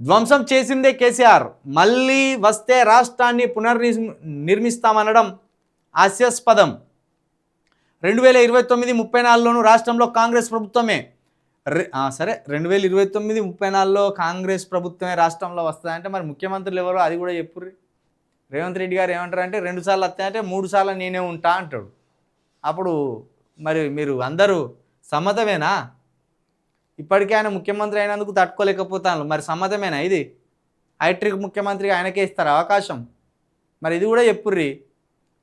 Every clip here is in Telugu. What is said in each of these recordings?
ధ్వంసం చేసిందే కేసీఆర్, మళ్ళీ వస్తే రాష్ట్రాన్ని నిర్మిస్తామనడం హాస్యాస్పదం. 2029 34లోనూ రాష్ట్రంలో కాంగ్రెస్ ప్రభుత్వమే. సరే 2029 34లో కాంగ్రెస్ ప్రభుత్వమే రాష్ట్రంలో వస్తుందంటే మరి ముఖ్యమంత్రులు ఎవరో అది కూడా చెప్పుర్రి. రేవంత్ రెడ్డి గారు ఏమంటారంటే 2 సార్లు వస్తాయంటే 3 సార్లు నేనే ఉంటా అంటాడు. అప్పుడు మరి మీరు అందరూ సమ్మతమేనా? ఇప్పటికే ఆయన ముఖ్యమంత్రి అయినందుకు తట్టుకోలేకపోతాను. మరి సమ్మతమేనా ఇది? హైట్రిక్ ముఖ్యమంత్రిగా ఆయనకే ఇస్తారు అవకాశం. మరి ఇది కూడా చెప్పుర్రి.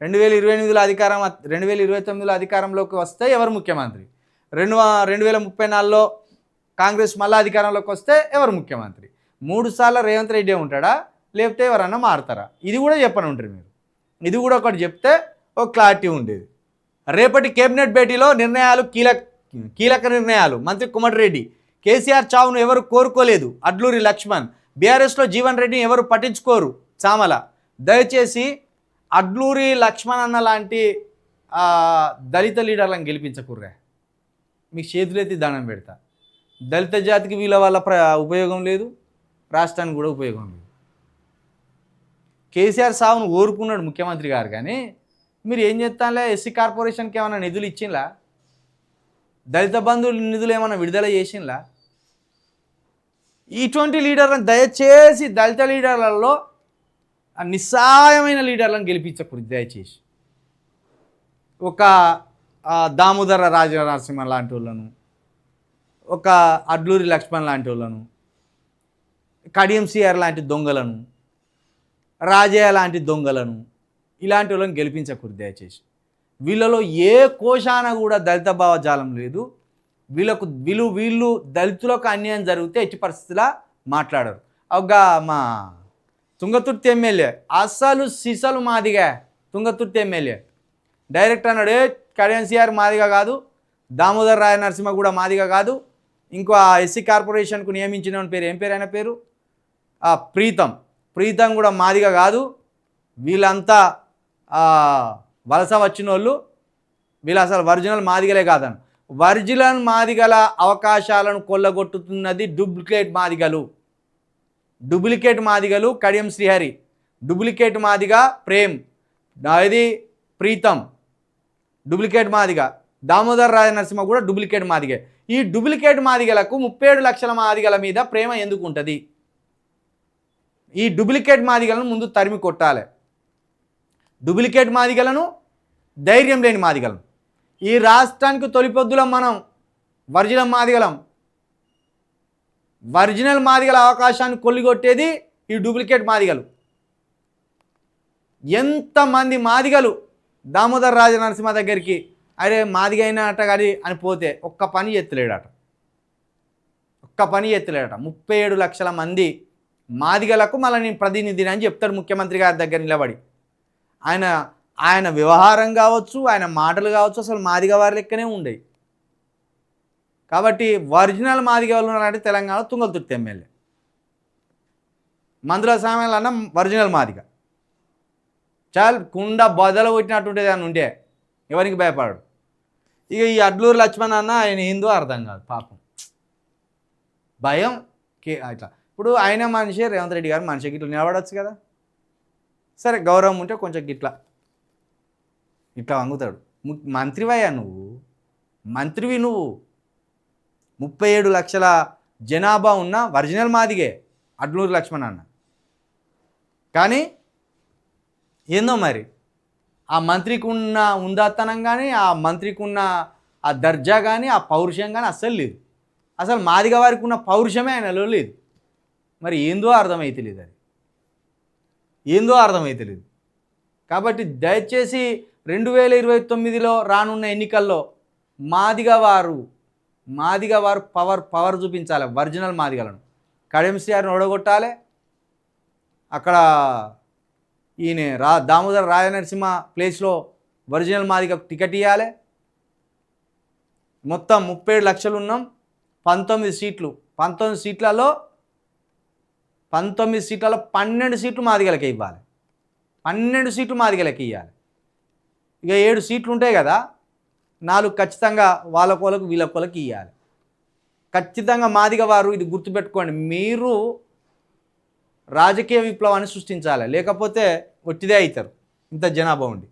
2029లో అధికారంలోకి వస్తే ఎవరు ముఖ్యమంత్రి? 2034లో కాంగ్రెస్ మళ్ళీ అధికారంలోకి వస్తే ఎవరు ముఖ్యమంత్రి? 3 సార్లు రేవంత్ రెడ్డి ఉంటాడా, లేకపోతే ఎవరన్నా మారుతారా? ఇది కూడా చెప్పని ఉంటారు మీరు. ఇది కూడా ఒకటి చెప్తే ఒక క్లారిటీ ఉండేది. రేపటి కేబినెట్ భేటీలో నిర్ణయాలు కీలక నిర్ణయాలు. మంత్రి కోమటిరెడ్డి, కేసీఆర్ చావును ఎవరు కోరుకోలేదు. అడ్లూరి లక్ష్మణ్, బీఆర్ఎస్లో జీవన్ రెడ్డిని ఎవరు పట్టించుకోరు. చామల, దయచేసి అడ్లూరి లక్ష్మణ్ అన్న లాంటి దళిత లీడర్లను గెలిపించకుర్రా. మీకు చేతులెత్తి దండం పెడతా. దళిత జాతికి వీళ్ళ వల్ల ఉపయోగం లేదు, రాష్ట్రానికి కూడా ఉపయోగం లేదు. కేసీఆర్ సావును కోరుకున్నాడు ముఖ్యమంత్రి గారు, కానీ మీరు ఏం చేస్తానులే, ఎస్సీ కార్పొరేషన్కి ఏమైనా నిధులు ఇచ్చింలా? దళిత బంధువుల నిధులు ఏమైనా విడుదల చేసింలా? ఇటువంటి లీడర్లను దయచేసి దళిత లీడర్లలో నిస్సాయమైన లీడర్లను గెలిపించకూడదు దయచేసి. ఒక దామోదర రాజనరసింహ లాంటి వాళ్ళను, ఒక అడ్లూరి లక్ష్మణ్ లాంటి వాళ్ళను, కడియం సిఆర్ లాంటి దొంగలను, రాజయ్య లాంటి దొంగలను, ఇలాంటి వాళ్ళని గెలిపించకూడదు దయచేసి. వీళ్ళలో ఏ కోశాన కూడా దళిత భావజాలం లేదు. వీళ్ళు దళితులకు అన్యాయం జరిగితే ఎట్టి పరిస్థితులా మాట్లాడరు. ఒక మా తుంగతుర్తి ఎమ్మెల్యే అస్సలు సిసలు మాదిగా, తుంగతుర్తి ఎమ్మెల్యే డైరెక్ట్ అన్నాడు, కడియం సిఆర్ మాదిగా కాదు, దామోదర్ రాయ నరసింహ కూడా మాదిగా కాదు, ఇంకో ఎస్సీ కార్పొరేషన్కు నియమించిన పేరు ఏం పేరు, ఆయన పేరు ప్రీతం కూడా మాదిగా కాదు, వీళ్ళంతా వలస వచ్చిన వాళ్ళు, వీళ్ళు అసలు ఒరిజినల్ మాదిగలే కాదని. ఒరిజినల్ మాదిగల అవకాశాలను కొల్లగొట్టుతున్నది డూప్లికేట్ మాదిగలు కడియం శ్రీహరి, డూప్లికేట్ మాదిగా ప్రేమ్, ఇది ప్రీతం డూప్లికేట్ మాదిగా, దామోదర్ రాజ నరసింహ కూడా డూప్లికేట్ మాదిగే. ఈ డూప్లికేట్ మాదిగలకు 37 లక్షల మాదిగల మీద ప్రేమ ఎందుకు ఉంటుంది? ఈ డూప్లికేట్ మాదిగలను ముందు తరిమి కొట్టాలి. డూప్లికేట్ మాదిగలను, ధైర్యం లేని మాదిగలను. ఈ రాష్ట్రానికి తొలిపొద్దులం మనం ఒరిజినల్ మాదిగల అవకాశాన్ని కొల్లిగొట్టేది ఈ డూప్లికేట్ మాదిగలు. ఎంతమంది మాదిగలు దామోదర్ రాజ నరసింహ దగ్గరికి అరే మాదిగైనా అట కానీ అని పోతే ఒక్క పని ఎత్తలేడట. 37 లక్షల మంది మాదిగలకు మళ్ళీ నేను ప్రతినిధిని అని చెప్తాడు ముఖ్యమంత్రి గారి దగ్గర నిలబడి. ఆయన వ్యవహారం కావచ్చు, ఆయన మాటలు కావచ్చు, అసలు మాదిగ వారి లెక్కనే ఉండేవి. కాబట్టి ఒరిజినల్ మాదిగ వాళ్ళు ఉన్నారంటే తెలంగాణ తుంగతుర్తి ఎమ్మెల్యే మందుల సామాన్లు అన్న ఒరిజినల్ మాదిగ. చాలు కుండ బదలు కొట్టినట్టుంటుంది అని ఉంటే ఎవరికి భయపడడు. ఇక ఈ అడ్లూరు లక్ష్మణ్ అన్న ఆయన ఏందో అర్థం కాదు పాపం, భయం ఇట్లా. ఇప్పుడు ఆయన మనిషి, రేవంత్ రెడ్డి గారు మనిషికి ఇట్లా నిలబడవచ్చు కదా. సరే గౌరవం ఉంటే కొంచెం ఇట్లా వంగుతాడు. మంత్రివయ్యా మంత్రివి నువ్వు. 37 లక్షల జనాభా ఉన్న ఒరిజినల్ మాదిగే అడ్లూరు లక్ష్మణ్ అన్న. కానీ ఏందో మరి ఆ మంత్రికి ఉన్న ఉందాతనం కానీ, ఆ మంత్రికి ఉన్న ఆ దర్జా కానీ, ఆ పౌరుషం కానీ అస్సలు లేదు. అసలు మాదిగ వారికి ఉన్న పౌరుషమే ఆయనలో లేదు. మరి ఏందో అర్థమైతలేదు. కాబట్టి దయచేసి 2029లో రానున్న ఎన్నికల్లో మాదిగ వారు పవర్ చూపించాలి. ఒరిజినల్ మాదిగలను కడియం శ్రీహరిని ఓడగొట్టాలి. అక్కడ ఈయన దామోదర్ రాజనరసింహ ప్లేస్లో ఒరిజినల్ మాదిగకు టికెట్ ఇవ్వాలి. మొత్తం 37 లక్షలు ఉన్నాం, 19 సీట్లు. 19 సీట్లలో 12 సీట్లు మాదిగలకే ఇవ్వాలి. 12 సీట్లు మాదిగలకి ఇవ్వాలి. ఇక 7 సీట్లు ఉంటాయి కదా, 4 ఖచ్చితంగా వాళ్ళ కోలకు వీళ్ళ కోలకి ఇవ్వాలి. ఖచ్చితంగా మాదిగ వారు ఇది గుర్తుపెట్టుకోండి. మీరు రాజకీయ విప్లవాన్ని సృష్టించాలి, లేకపోతే ఒట్టిదే అవుతారు ఇంత జనాభా ఉండి.